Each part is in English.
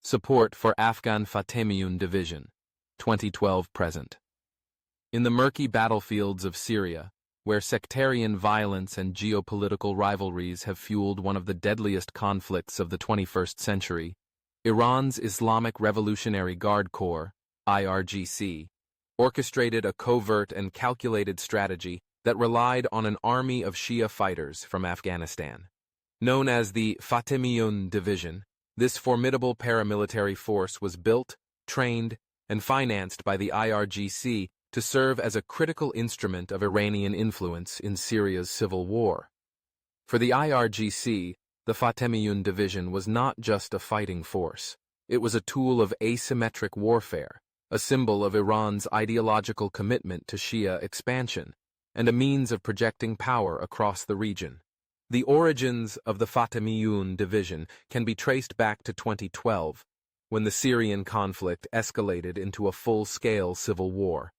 Support for Afghan Fatemiyoun Division, 2012-present. In the murky battlefields of Syria, where sectarian violence and geopolitical rivalries have fueled one of the deadliest conflicts of the 21st century, Iran's Islamic Revolutionary Guard Corps, IRGC, orchestrated a covert and calculated strategy that relied on an army of Shia fighters from Afghanistan. Known as the Fatemiyoun Division, this formidable paramilitary force was built, trained, and financed by the IRGC to serve as a critical instrument of Iranian influence in Syria's civil war. For the IRGC, the Fatemiyoun Division was not just a fighting force. It was a tool of asymmetric warfare, a symbol of Iran's ideological commitment to Shia expansion, and a means of projecting power across the region. The origins of the Fatemiyoun Division can be traced back to 2012, when the Syrian conflict escalated into a full-scale civil war.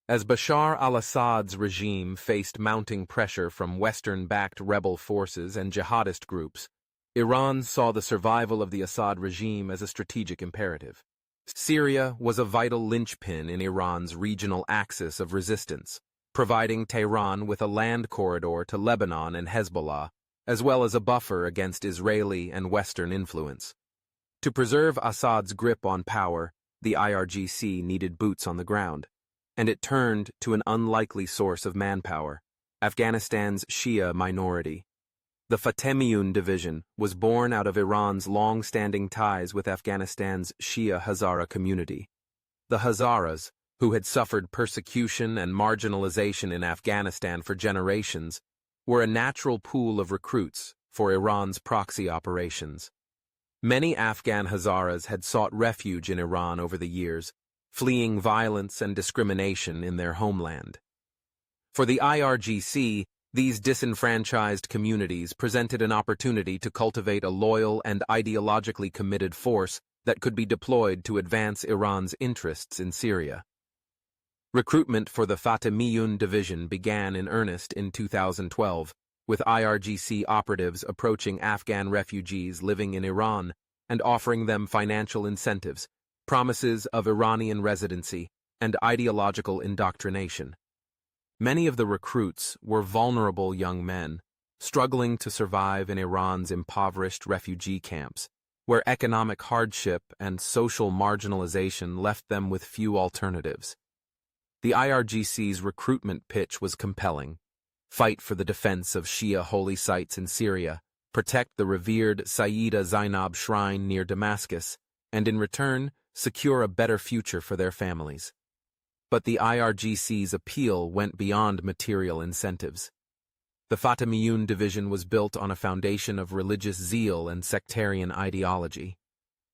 As Bashar al-Assad's regime faced mounting pressure from Western-backed rebel forces and jihadist groups, Iran saw the survival of the Assad regime as a strategic imperative. Syria was a vital linchpin in Iran's regional axis of resistance, providing Tehran with a land corridor to Lebanon and Hezbollah, as well as a buffer against Israeli and Western influence. To preserve Assad's grip on power, the IRGC needed boots on the ground, and it turned to an unlikely source of manpower: Afghanistan's Shia minority. The Fatemiyoun Division was born out of Iran's long-standing ties with Afghanistan's Shia Hazara community. The Hazaras, who had suffered persecution and marginalization in Afghanistan for generations, were a natural pool of recruits for Iran's proxy operations. Many Afghan Hazaras had sought refuge in Iran over the years, fleeing violence and discrimination in their homeland. For the IRGC, these disenfranchised communities presented an opportunity to cultivate a loyal and ideologically committed force that could be deployed to advance Iran's interests in Syria. Recruitment for the Fatemiyoun Division began in earnest in 2012, with IRGC operatives approaching Afghan refugees living in Iran and offering them financial incentives, promises of Iranian residency, and ideological indoctrination. Many of the recruits were vulnerable young men, struggling to survive in Iran's impoverished refugee camps, where economic hardship and social marginalization left them with few alternatives. The IRGC's recruitment pitch was compelling: fight for the defense of Shia holy sites in Syria, protect the revered Sayyida Zainab shrine near Damascus, and in return, secure a better future for their families. But the IRGC's appeal went beyond material incentives. The Fatemiyoun Division was built on a foundation of religious zeal and sectarian ideology.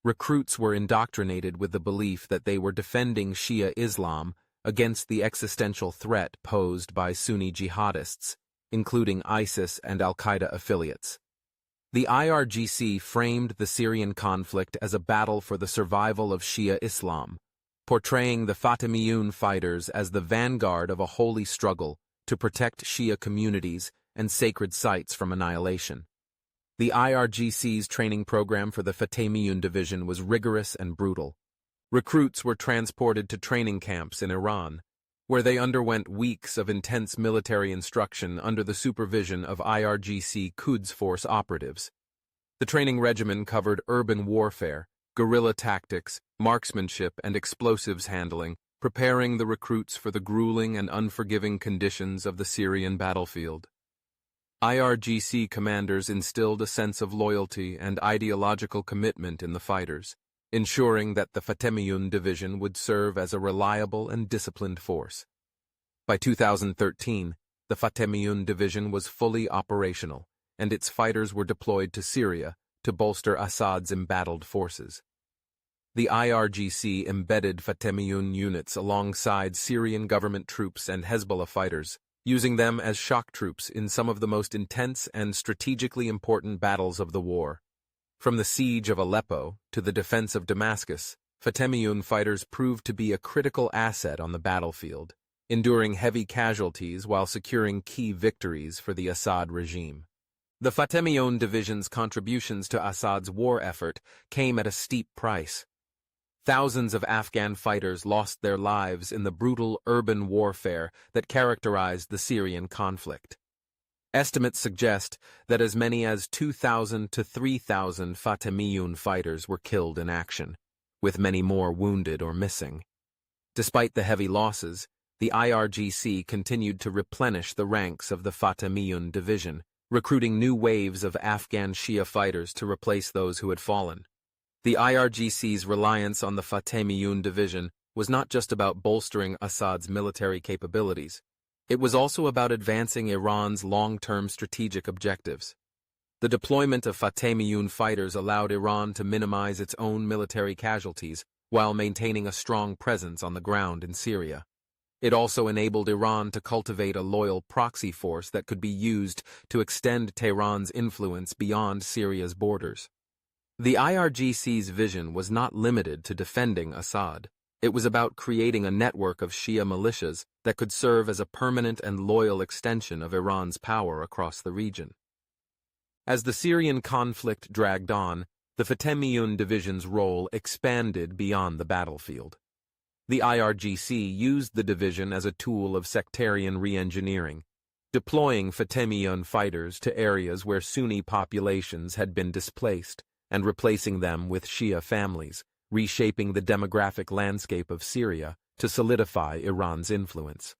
Recruits were indoctrinated with the belief that they were defending Shia Islam against the existential threat posed by Sunni jihadists, including ISIS and al-Qaeda affiliates. The IRGC framed the Syrian conflict as a battle for the survival of Shia Islam, portraying the Fatemiyoun fighters as the vanguard of a holy struggle to protect Shia communities and sacred sites from annihilation. The IRGC's training program for the Fatemiyoun Division was rigorous and brutal. Recruits were transported to training camps in Iran, where they underwent weeks of intense military instruction under the supervision of IRGC Quds Force operatives. The training regimen covered urban warfare, guerrilla tactics, marksmanship, and explosives handling, preparing the recruits for the grueling and unforgiving conditions of the Syrian battlefield. IRGC commanders instilled a sense of loyalty and ideological commitment in the fighters, ensuring that the Fatemiyoun Division would serve as a reliable and disciplined force. By 2013, the Fatemiyoun Division was fully operational, and its fighters were deployed to Syria to bolster Assad's embattled forces. The IRGC embedded Fatemiyoun units alongside Syrian government troops and Hezbollah fighters, using them as shock troops in some of the most intense and strategically important battles of the war. From the siege of Aleppo to the defense of Damascus, Fatemiyoun fighters proved to be a critical asset on the battlefield, enduring heavy casualties while securing key victories for the Assad regime. The Fatemiyoun division's contributions to Assad's war effort came at a steep price. Thousands of Afghan fighters lost their lives in the brutal urban warfare that characterized the Syrian conflict. Estimates suggest that as many as 2,000 to 3,000 Fatemiyoun fighters were killed in action, with many more wounded or missing. Despite the heavy losses, the IRGC continued to replenish the ranks of the Fatemiyoun division, recruiting new waves of Afghan Shia fighters to replace those who had fallen. The IRGC's reliance on the Fatemiyoun division was not just about bolstering Assad's military capabilities. It was also about advancing Iran's long-term strategic objectives. The deployment of Fatemiyoun fighters allowed Iran to minimize its own military casualties while maintaining a strong presence on the ground in Syria. It also enabled Iran to cultivate a loyal proxy force that could be used to extend Tehran's influence beyond Syria's borders. The IRGC's vision was not limited to defending Assad. It was about creating a network of Shia militias that could serve as a permanent and loyal extension of Iran's power across the region. As the Syrian conflict dragged on, the Fatemiyoun division's role expanded beyond the battlefield. The IRGC used the division as a tool of sectarian re-engineering, deploying Fatemiyoun fighters to areas where Sunni populations had been displaced and replacing them with Shia families, reshaping the demographic landscape of Syria to solidify Iran's influence.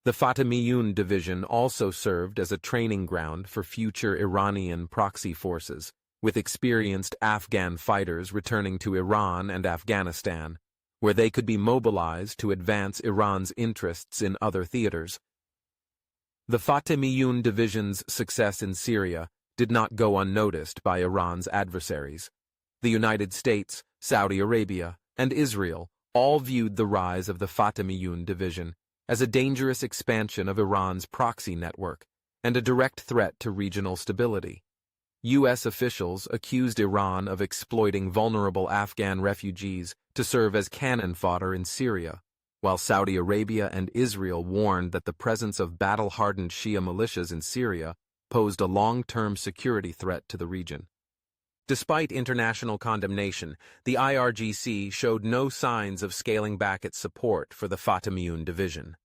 The Fatemiyoun division also served as a training ground for future Iranian proxy forces, with experienced Afghan fighters returning to Iran and Afghanistan, where they could be mobilized to advance Iran's interests in other theaters. The Fatemiyoun division's success in Syria did not go unnoticed by Iran's adversaries. The United States, Saudi Arabia, and Israel all viewed the rise of the Fatemiyoun division as a dangerous expansion of Iran's proxy network and a direct threat to regional stability. U.S. officials accused Iran of exploiting vulnerable Afghan refugees to serve as cannon fodder in Syria, while Saudi Arabia and Israel warned that the presence of battle-hardened Shia militias in Syria posed a long-term security threat to the region. Despite international condemnation, the IRGC showed no signs of scaling back its support for the Fatemiyoun division.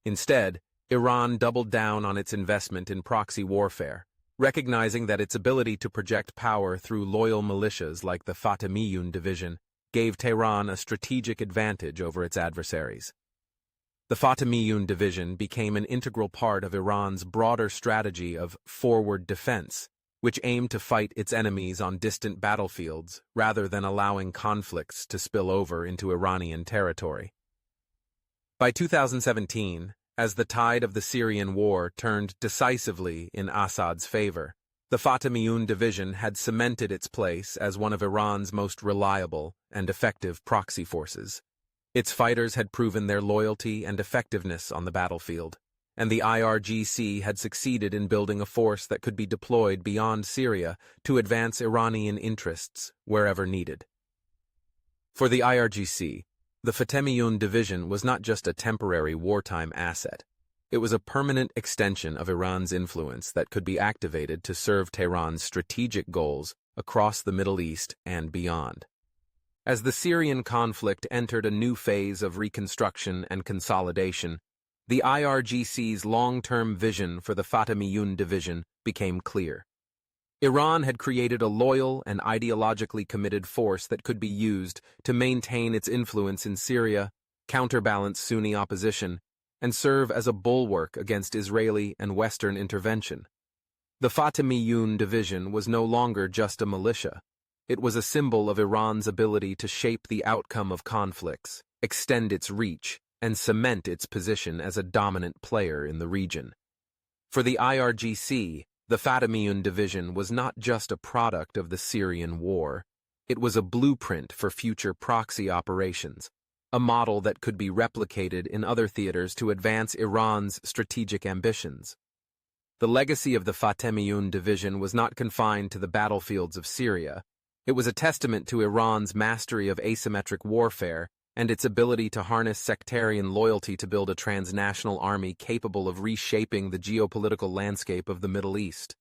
Instead, Iran doubled down on its investment in proxy warfare, recognizing that its ability to project power through loyal militias like the Fatemiyoun division gave Tehran a strategic advantage over its adversaries. The Fatemiyoun division became an integral part of Iran's broader strategy of forward defense, which aimed to fight its enemies on distant battlefields rather than allowing conflicts to spill over into Iranian territory. By 2017, as the tide of the Syrian war turned decisively in Assad's favor, the Fatemiyoun division had cemented its place as one of Iran's most reliable and effective proxy forces. Its fighters had proven their loyalty and effectiveness on the battlefield, and the IRGC had succeeded in building a force that could be deployed beyond Syria to advance Iranian interests wherever needed. For the IRGC, the Fatemiyoun division was not just a temporary wartime asset. It was a permanent extension of Iran's influence that could be activated to serve Tehran's strategic goals across the Middle East and beyond. As the Syrian conflict entered a new phase of reconstruction and consolidation, the IRGC's long-term vision for the Fatemiyoun division became clear. Iran had created a loyal and ideologically committed force that could be used to maintain its influence in Syria, counterbalance Sunni opposition, and serve as a bulwark against Israeli and Western intervention. The Fatemiyoun division was no longer just a militia. It was a symbol of Iran's ability to shape the outcome of conflicts, extend its reach, and cement its position as a dominant player in the region. For the IRGC, the Fatemiyoun division was not just a product of the Syrian war. It was a blueprint for future proxy operations, a model that could be replicated in other theaters to advance Iran's strategic ambitions. The legacy of the Fatemiyoun division was not confined to the battlefields of Syria. It was a testament to Iran's mastery of asymmetric warfare and its ability to harness sectarian loyalty to build a transnational army capable of reshaping the geopolitical landscape of the Middle East.